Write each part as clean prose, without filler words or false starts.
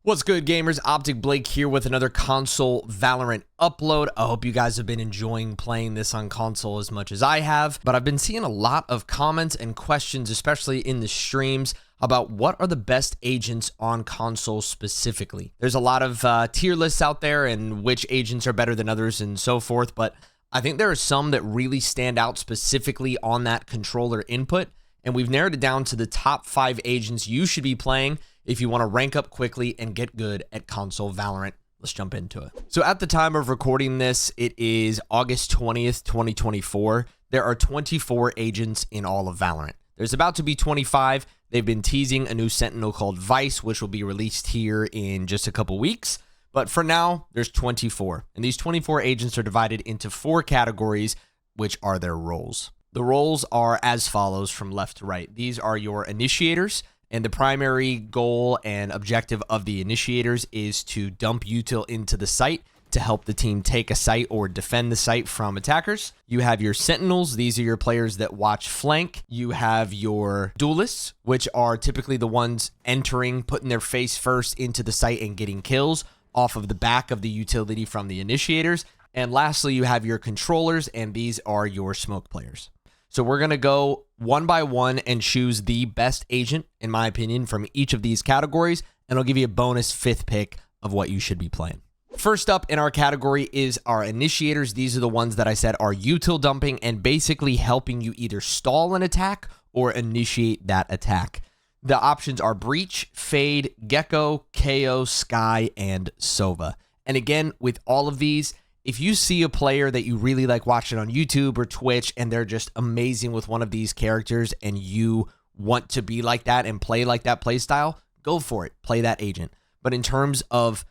What's good, gamers? OpTic Blake here with another Console Valorant upload. I hope you guys have been enjoying playing this on console as much as I have, but I've been seeing a lot of comments and questions, especially in the streams, about what are the best agents on console specifically. There's a lot of tier lists out there and which agents are better than others and so forth, but I think there are some that really stand out specifically on that controller input, and we've narrowed it down to the top 5 agents you should be playing if you want to rank up quickly and get good at Console Valorant. Let's jump into it. So at the time of recording this, it is August 20th, 2024. There are 24 agents in all of Valorant. There's about to be 25. They've been teasing a new Sentinel called Vice, which will be released here in just a couple weeks. But for now, there's 24. And these 24 agents are divided into 4 categories, which are their roles. The roles are as follows from left to right. These are your initiators. And the primary goal and objective of the initiators is to dump util into the site to help the team take a site or defend the site from attackers. You have your sentinels. These are your players that watch flank. You have your duelists, which are typically the ones entering, putting their face first into the site and getting kills off of the back of the utility from the initiators. And lastly, you have your controllers, and these are your smoke players. So we're going to go one by one and choose the best agent, in my opinion, from each of these categories, and I'll give you a bonus 5th pick of what you should be playing. First up in our category is our initiators. These are the ones that I said are util dumping and basically helping you either stall an attack or initiate that attack. The options are Breach, Fade, Gecko, KO, Sky, and Sova. And again, with all of these, if you see a player that you really like watching on YouTube or Twitch and they're just amazing with one of these characters and you want to be like that and play like that play style, go for it. Play that agent. But in terms of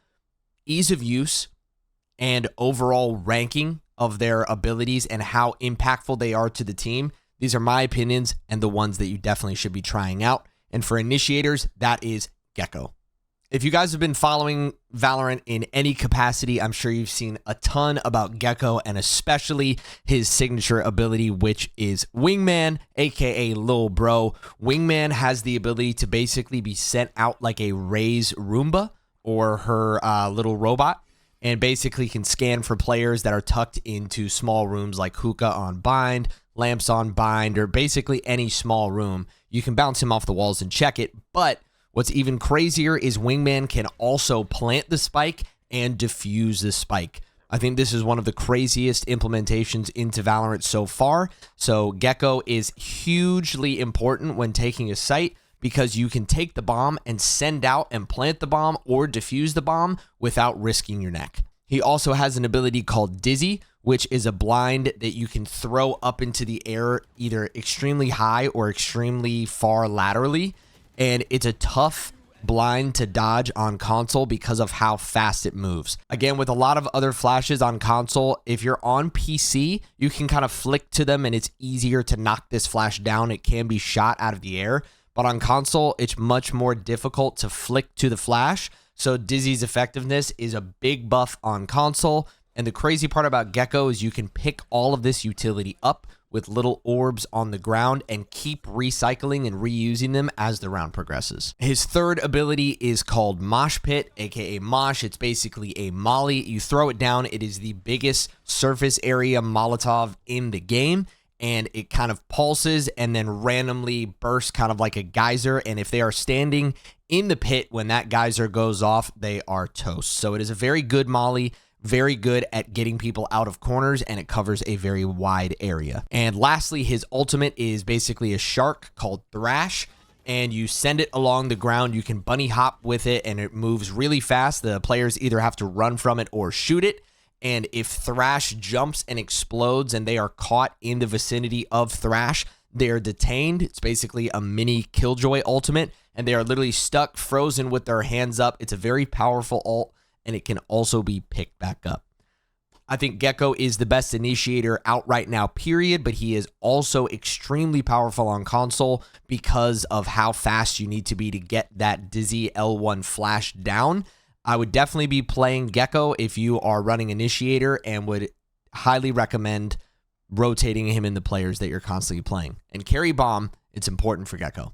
ease of use and overall ranking of their abilities and how impactful they are to the team, these are my opinions and the ones that you definitely should be trying out. And for initiators, that is Gecko. If you guys have been following Valorant in any capacity, I'm sure you've seen a ton about Gecko and especially his signature ability, which is Wingman, aka Lil Bro. Wingman has the ability to basically be sent out like a Ray's Roomba or her little robot, and basically can scan for players that are tucked into small rooms like hookah on bind, lamps on bind, or basically any small room. You can bounce him off the walls and check it, but what's even crazier is Wingman can also plant the spike and defuse the spike. I think this is one of the craziest implementations into Valorant so far. So Gecko is hugely important when taking a site because you can take the bomb and send out and plant the bomb or defuse the bomb without risking your neck. He also has an ability called Dizzy, which is a blind that you can throw up into the air either extremely high or extremely far laterally. And it's a tough blind to dodge on console because of how fast it moves. Again, with a lot of other flashes on console, if you're on PC, you can kind of flick to them and it's easier to knock this flash down. It can be shot out of the air, but on console, it's much more difficult to flick to the flash. So Dizzy's effectiveness is a big buff on console. And the crazy part about Gecko is you can pick all of this utility up with little orbs on the ground and keep recycling and reusing them as the round progresses. His third ability is called Mosh Pit, aka Mosh. It's basically a molly. You throw it down. It is the biggest surface area Molotov in the game, and it kind of pulses and then randomly bursts kind of like a geyser. And if they are standing in the pit when that geyser goes off, they are toast. So it is a very good molly. Very good at getting people out of corners, and it covers a very wide area. And lastly, his ultimate is basically a shark called Thrash, and you send it along the ground. You can bunny hop with it, and it moves really fast. The players either have to run from it or shoot it. And if Thrash jumps and explodes and they are caught in the vicinity of Thrash, they are detained. It's basically a mini Killjoy ultimate, and they are literally stuck, frozen with their hands up. It's a very powerful ult, and it can also be picked back up. I think Gecko is the best initiator out right now, period, but he is also extremely powerful on console because of how fast you need to be to get that Dizzy L1 flash down. I would definitely be playing Gecko if you are running Initiator and would highly recommend rotating him in the players that you're constantly playing. And carry bomb, it's important for Gecko.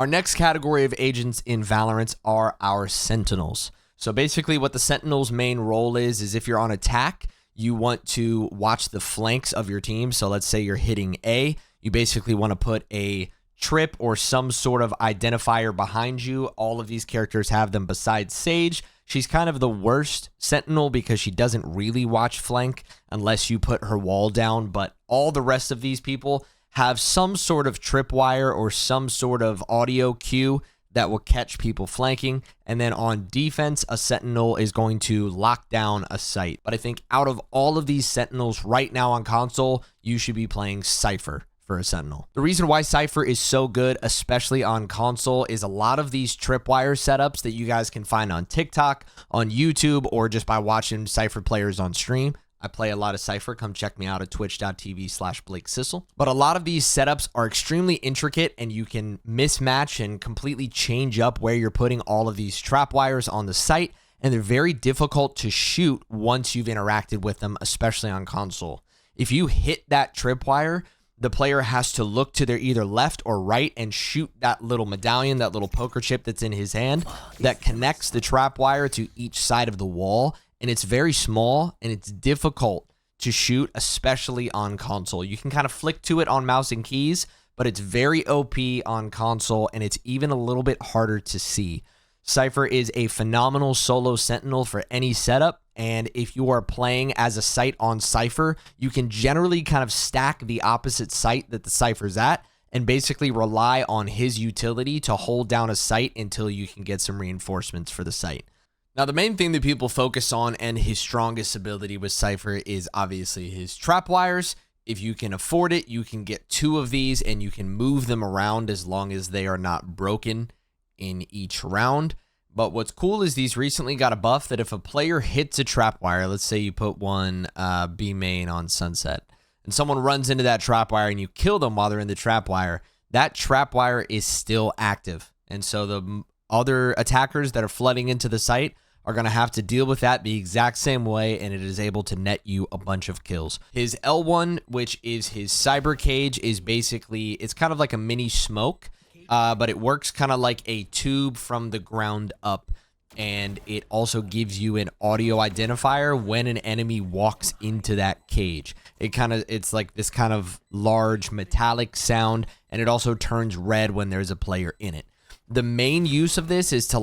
Our next category of agents in Valorant are our Sentinels. So basically what the Sentinel's main role is if you're on attack, you want to watch the flanks of your team. So let's say you're hitting A, you basically want to put a trip or some sort of identifier behind you. All of these characters have them besides Sage. She's kind of the worst Sentinel because she doesn't really watch flank unless you put her wall down, but all the rest of these people have some sort of tripwire or some sort of audio cue that will catch people flanking. And then on defense, a Sentinel is going to lock down a site. But I think out of all of these Sentinels right now on console, you should be playing Cypher for a Sentinel. The reason why Cypher is so good, especially on console, is a lot of these tripwire setups that you guys can find on TikTok, on YouTube, or just by watching Cypher players on stream. I play a lot of Cypher. Come check me out at twitch.tv/BlakeSissel. But a lot of these setups are extremely intricate, and you can mismatch and completely change up where you're putting all of these trap wires on the site, and they're very difficult to shoot once you've interacted with them, especially on console. If you hit that tripwire, the player has to look to their either left or right and shoot that little medallion, that little poker chip that's in his hand that connects the trap wire to each side of the wall. And it's very small and it's difficult to shoot, especially on console. You can kind of flick to it on mouse and keys, but it's very OP on console and it's even a little bit harder to see. Cypher is a phenomenal solo Sentinel for any setup, and if you are playing as a site on Cypher, you can generally kind of stack the opposite site that the Cypher's at and basically rely on his utility to hold down a site until you can get some reinforcements for the site. Now, the main thing that people focus on and his strongest ability with Cypher is obviously his trap wires. If you can afford it, you can get 2 of these and you can move them around as long as they are not broken in each round. But what's cool is these recently got a buff that if a player hits a trap wire, let's say you put one B main on Sunset, and someone runs into that trap wire and you kill them while they're in the trap wire, that trap wire is still active. And so the other attackers that are flooding into the site are going to have to deal with that the exact same way, and it is able to net you a bunch of kills. His L1, which is his cyber cage, is basically, it's kind of like a mini smoke, but it works kind of like a tube from the ground up, and it also gives you an audio identifier when an enemy walks into that cage. It's like this kind of large metallic sound, and it also turns red when there's a player in it. The main use of this is to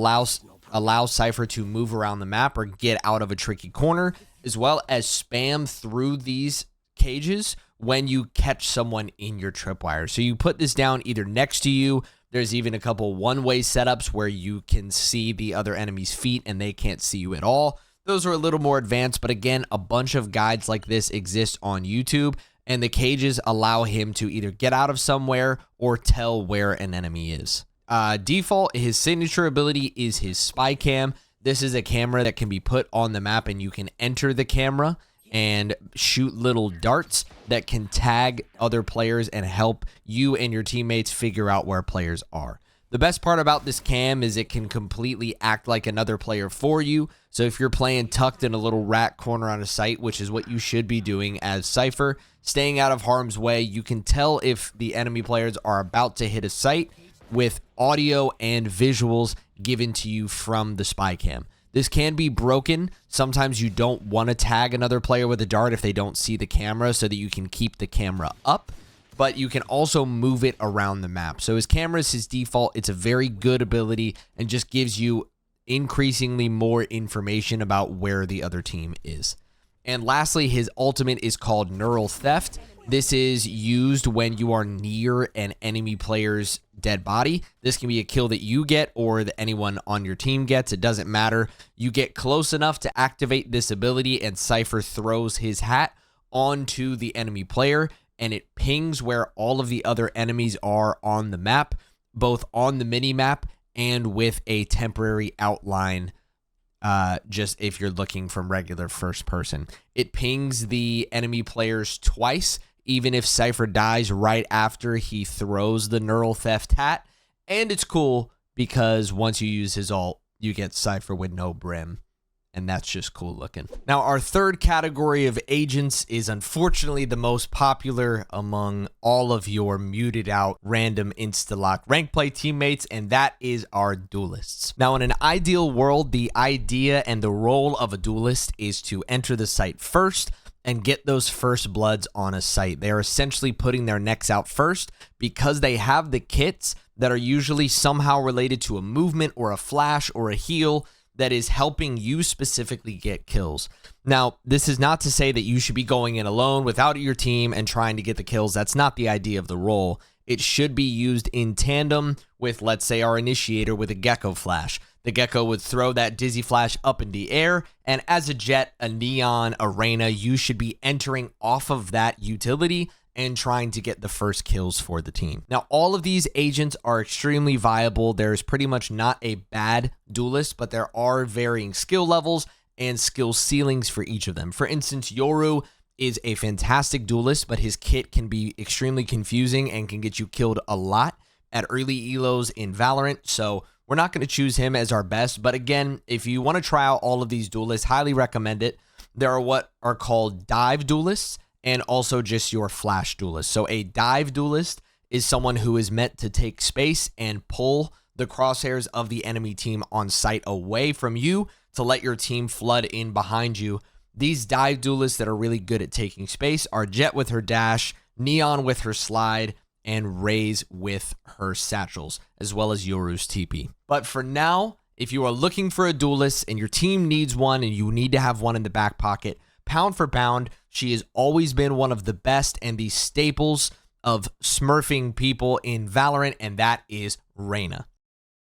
allow Cypher to move around the map or get out of a tricky corner, as well as spam through these cages when you catch someone in your tripwire. So you put this down either next to you. There's even a couple one-way setups where you can see the other enemy's feet and they can't see you at all. Those are a little more advanced, but again, a bunch of guides like this exist on YouTube, and the cages allow him to either get out of somewhere or tell where an enemy is. Default, his signature ability is his spy cam. This is a camera that can be put on the map, and you can enter the camera and shoot little darts that can tag other players and help you and your teammates figure out where players are. The best part about this cam is it can completely act like another player for you. So if you're playing tucked in a little rat corner on a site, which is what you should be doing as Cypher, staying out of harm's way, you can tell if the enemy players are about to hit a site with audio and visuals given to you from the spy cam. This can be broken. Sometimes you don't want to tag another player with a dart if they don't see the camera so that you can keep the camera up, but you can also move it around the map. So his camera is his default. It's a very good ability and just gives you increasingly more information about where the other team is. And lastly, his ultimate is called Neural Theft. This is used when you are near an enemy player's dead body. This can be a kill that you get or that anyone on your team gets. It doesn't matter. You get close enough to activate this ability, and Cypher throws his hat onto the enemy player, and it pings where all of the other enemies are on the map, both on the mini map and with a temporary outline. Just if you're looking from regular first person, it pings the enemy players twice, even if Cypher dies right after he throws the Neural Theft hat. And it's cool because once you use his ult, you get Cypher with no brim and that's just cool looking. Now, our third category of agents is unfortunately the most popular among all of your muted out random insta-lock rank play teammates, and that is our duelists. Now, in an ideal world, the idea and the role of a duelist is to enter the site first and get those first bloods on a site. They are essentially putting their necks out first because they have the kits that are usually somehow related to a movement or a flash or a heal that is helping you specifically get kills. Now, this is not to say that you should be going in alone without your team and trying to get the kills. That's not the idea of the role. It should be used in tandem with, let's say, our Initiator with a Gecko flash. The Gecko would throw that Dizzy flash up in the air, and as a Jett, a Neon, a Reyna, you should be entering off of that utility and trying to get the first kills for the team. Now, all of these agents are extremely viable. There's pretty much not a bad duelist, but there are varying skill levels and skill ceilings for each of them. For instance, Yoru is a fantastic duelist, but his kit can be extremely confusing and can get you killed a lot at early elos in Valorant, so we're not going to choose him as our best. But again, if you want to try out all of these duelists, highly recommend it. There are what are called dive duelists, and also just your flash duelist. So a dive duelist is someone who is meant to take space and pull the crosshairs of the enemy team on site away from you to let your team flood in behind you. These dive duelists that are really good at taking space are Jett with her dash, Neon with her slide, and Raze with her satchels, as well as Yoru's TP. But for now, if you are looking for a duelist and your team needs one and you need to have one in the back pocket, pound for pound, she has always been one of the best and the staples of smurfing people in Valorant, and that is Reyna.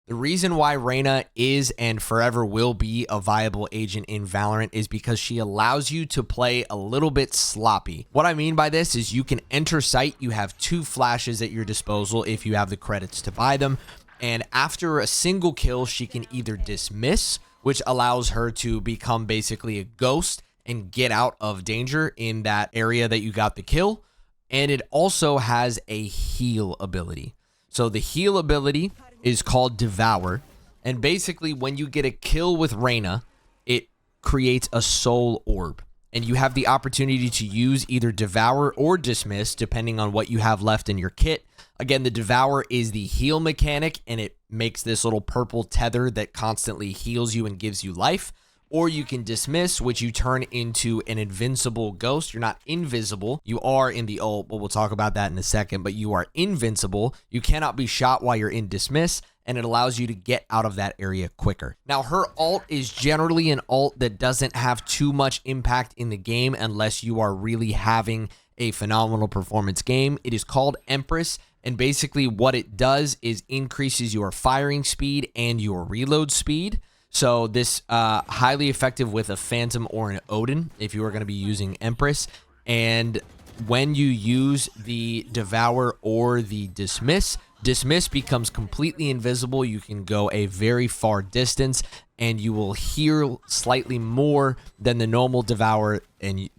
The reason why Reyna is and forever will be a viable agent in Valorant is because she allows you to play a little bit sloppy. What I mean by this is you can enter site, you have 2 flashes at your disposal if you have the credits to buy them, and after a single kill, she can either dismiss, which allows her to become basically a ghost and get out of danger in that area that you got the kill. And it also has a heal ability. So the heal ability is called Devour. And basically when you get a kill with Reyna, it creates a soul orb. And you have the opportunity to use either Devour or Dismiss, depending on what you have left in your kit. Again, the Devour is the heal mechanic, and it makes this little purple tether that constantly heals you and gives you life. Or you can Dismiss, which you turn into an invincible ghost. You're not invisible. You are in the ult, but we'll talk about that in a second. But you are invincible. You cannot be shot while you're in Dismiss, and it allows you to get out of that area quicker. Now, her ult is generally an ult that doesn't have too much impact in the game unless you are really having a phenomenal performance game. It is called Empress, and basically what it does is increases your firing speed and your reload speed. So this highly effective with a Phantom or an Odin if you are going to be using Empress. And when you use the Devour or the Dismiss, Dismiss becomes completely invisible. You can go a very far distance and you will heal slightly more than the normal Devour in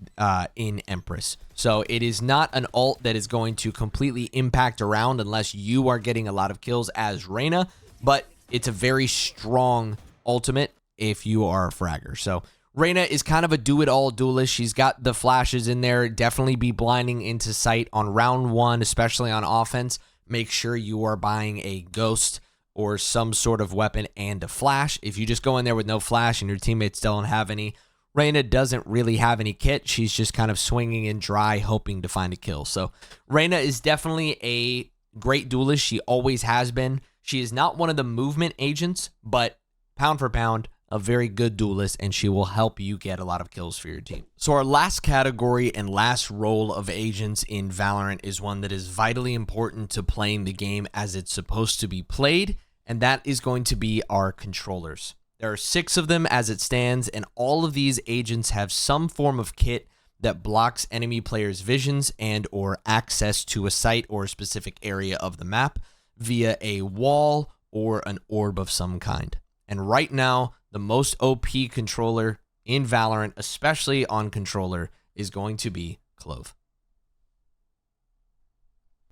Empress. So it is not an ult that is going to completely impact around unless you are getting a lot of kills as Reyna, but it's a very strong ultimate if you are a fragger. So Reyna is kind of a do-it-all duelist. She's got the flashes in there. Definitely be blinding into sight on round 1, especially on offense. Make sure you are buying a ghost or some sort of weapon and a flash. If you just go in there with no flash and your teammates don't have any, Reyna doesn't really have any kit. She's just kind of swinging in dry, hoping to find a kill. So Reyna is definitely a great duelist. She always has been. She is not one of the movement agents, but pound for pound, a very good duelist, and she will help you get a lot of kills for your team. So our last category and last role of agents in Valorant is one that is vitally important to playing the game as it's supposed to be played, and that is going to be our controllers. There are 6 of them as it stands, and all of these agents have some form of kit that blocks enemy players' visions and or access to a site or a specific area of the map via a wall or an orb of some kind. And right now, the most OP controller in Valorant, especially on controller, is going to be Clove.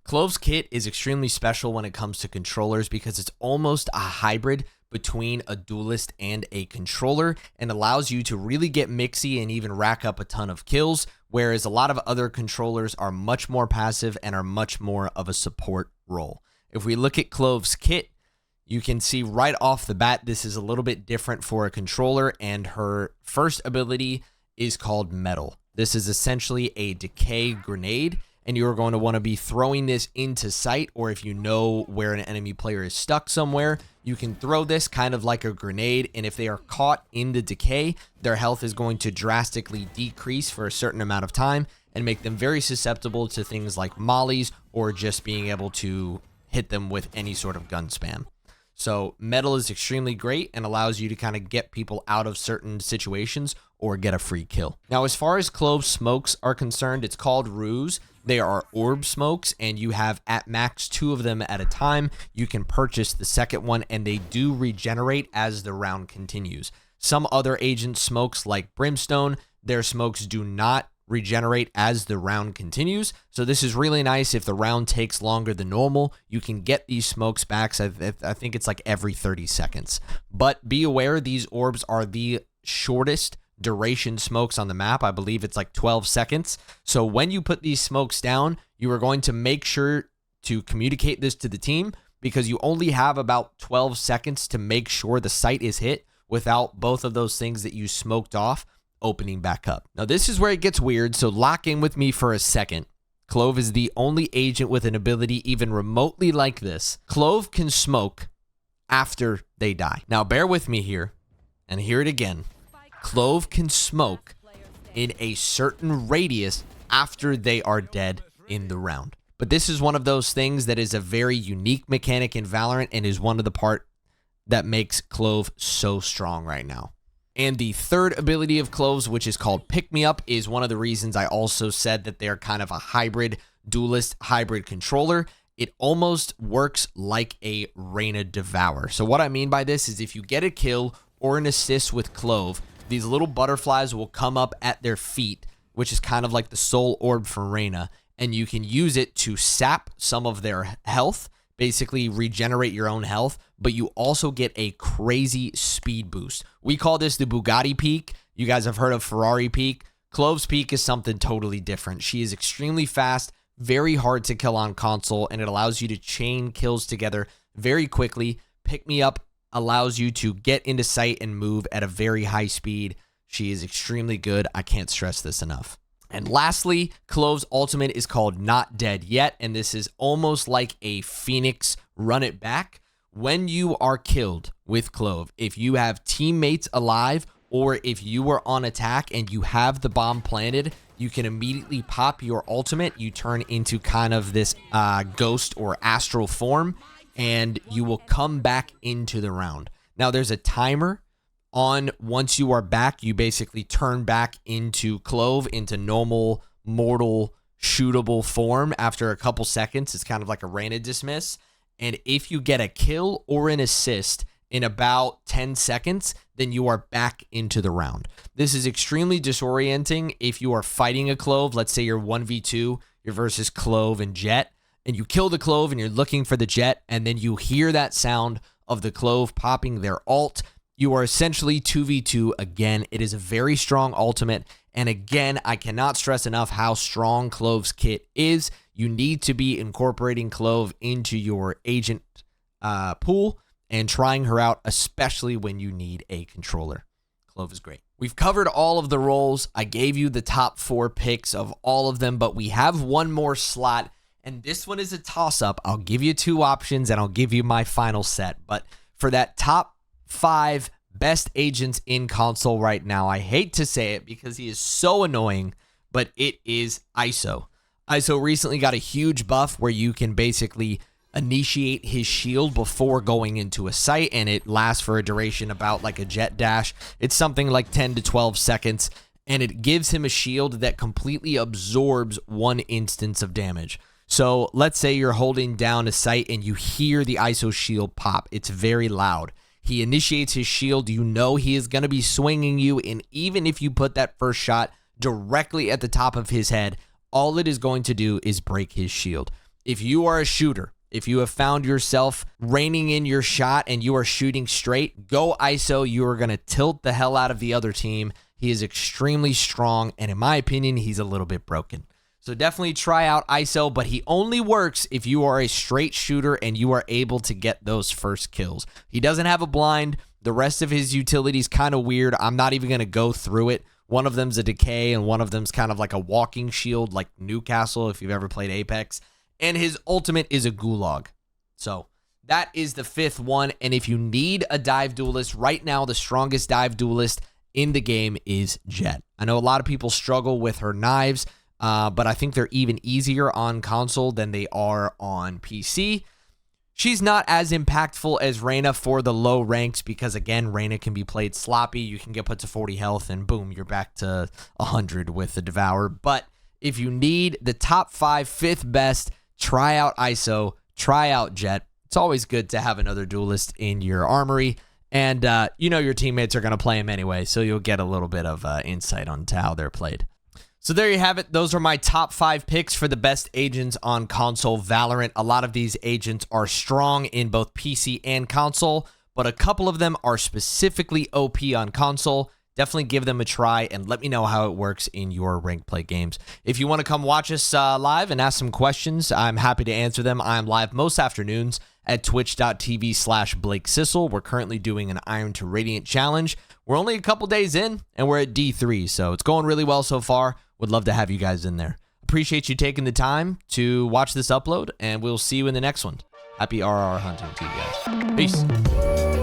Clove's kit is extremely special when it comes to controllers because it's almost a hybrid between a duelist and a controller and allows you to really get mixy and even rack up a ton of kills, whereas a lot of other controllers are much more passive and are much more of a support role. If we look at Clove's kit, you can see right off the bat, this is a little bit different for a controller, and her first ability is called Metal. This is essentially a decay grenade, and you're going to want to be throwing this into sight, or if you know where an enemy player is stuck somewhere, you can throw this kind of like a grenade, and if they are caught in the decay, their health is going to drastically decrease for a certain amount of time and make them very susceptible to things like mollies or just being able to hit them with any sort of gun spam. So Metal is extremely great and allows you to kind of get people out of certain situations or get a free kill. Now, as far as Clove smokes are concerned, it's called Ruse. They are orb smokes, and you have at max 2 of them at a time. You can purchase the second one, and they do regenerate as the round continues. Some other agent smokes like Brimstone, their smokes do not regenerate as the round continues. So this is really nice. If the round takes longer than normal, you can get these smokes back. So I think it's like every 30 seconds. But be aware, these orbs are the shortest duration smokes on the map. I believe it's like 12 seconds. So when you put these smokes down, you are going to make sure to communicate this to the team, because you only have about 12 seconds to make sure the site is hit without both of those things that you smoked off opening back up. Now, this is where it gets weird, so lock in with me for a second. Clove is the only agent with an ability even remotely like this. Clove can smoke after they die. Now, bear with me here, and hear it again. Clove can smoke in a certain radius after they are dead in the round. But this is one of those things that is a very unique mechanic in Valorant and is one of the part that makes Clove so strong right now. And the third ability of Clove's, which is called Pick Me Up, is one of the reasons I also said that they're kind of a hybrid duelist, hybrid controller. It almost works like a Reyna Devour. So what I mean by this is if you get a kill or an assist with Clove, these little butterflies will come up at their feet, which is kind of like the soul orb for Reyna, and you can use it to sap some of their health, basically regenerate your own health, but you also get a crazy speed boost. We call this the Bugatti peak. You guys have heard of Ferrari peak. Clove's peak is something totally different. She is extremely fast, very hard to kill on console, and it allows you to chain kills together very quickly. Pick Me Up allows you to get into sight and move at a very high speed. She is extremely good. I can't stress this enough. And lastly, Clove's ultimate is called Not Dead Yet, and this is almost like a Phoenix Run It Back. When you are killed with Clove, if you have teammates alive or if you were on attack and you have the bomb planted, you can immediately pop your ultimate. You turn into kind of this ghost or astral form, and you will come back into the round. Now, there's a timer on once you are back. You basically turn back into Clove, into normal, mortal, shootable form after a couple seconds. It's kind of like a Reyna dismiss. And if you get a kill or an assist in about 10 seconds, then you are back into the round. This is extremely disorienting if you are fighting a Clove. Let's say you're 1v2, you're versus Clove and Jett, and you kill the Clove and you're looking for the Jett, and then you hear that sound of the Clove popping their ult. You are essentially 2v2 again. It is a very strong ultimate. And again, I cannot stress enough how strong Clove's kit is. You need to be incorporating Clove into your agent pool and trying her out, especially when you need a controller. Clove is great. We've covered all of the roles. I gave you the top 4 picks of all of them, but we have one more slot, and this one is a toss-up. I'll give you 2 options, and I'll give you my final set. But for that top 5 best agents in console right now, I hate to say it because he is so annoying, but it is ISO. ISO recently got a huge buff where you can basically initiate his shield before going into a site, and it lasts for a duration about like a Jett dash. It's something like 10 to 12 seconds, and it gives him a shield that completely absorbs 1 instance of damage. So let's say you're holding down a site and you hear the ISO shield pop. It's very loud. He initiates his shield. You know he is going to be swinging you, and even if you put that first shot directly at the top of his head, all it is going to do is break his shield. If you are a shooter, If you have found yourself reining in your shot and you are shooting straight, go ISO. You are going to tilt the hell out of the other team. He is extremely strong, and in my opinion, he's a little bit broken. So definitely try out ISO, but he only works if you are a straight shooter and you are able to get those first kills. He doesn't have a blind. The rest of his utility is kind of weird. I'm not even going to go through it. One of them's a decay, and one of them's kind of like a walking shield, like Newcastle, if you've ever played Apex. And his ultimate is a gulag. So that is the 5th one. And if you need a dive duelist, right now the strongest dive duelist in the game is Jett. I know a lot of people struggle with her knives, but I think they're even easier on console than they are on PC. She's not as impactful as Reyna for the low ranks because, again, Reyna can be played sloppy. You can get put to 40 health and boom, you're back to 100 with the Devour. But if you need the top 5, 5th best, try out ISO, try out Jett. It's always good to have another duelist in your armory. And you know your teammates are going to play him anyway, so you'll get a little bit of insight onto how they're played. So there you have it. Those are my top 5 picks for the best agents on Console Valorant. A lot of these agents are strong in both PC and console, but a couple of them are specifically OP on console. Definitely give them a try and let me know how it works in your ranked play games. If you want to come watch us live and ask some questions, I'm happy to answer them. I'm live most afternoons at twitch.tv/Blake Sissel. We're currently doing an Iron to Radiant challenge. We're only a couple days in and we're at D3, so it's going really well so far. Would love to have you guys in there. Appreciate you taking the time to watch this upload, and we'll see you in the next one. Happy RR hunting to you guys. Peace.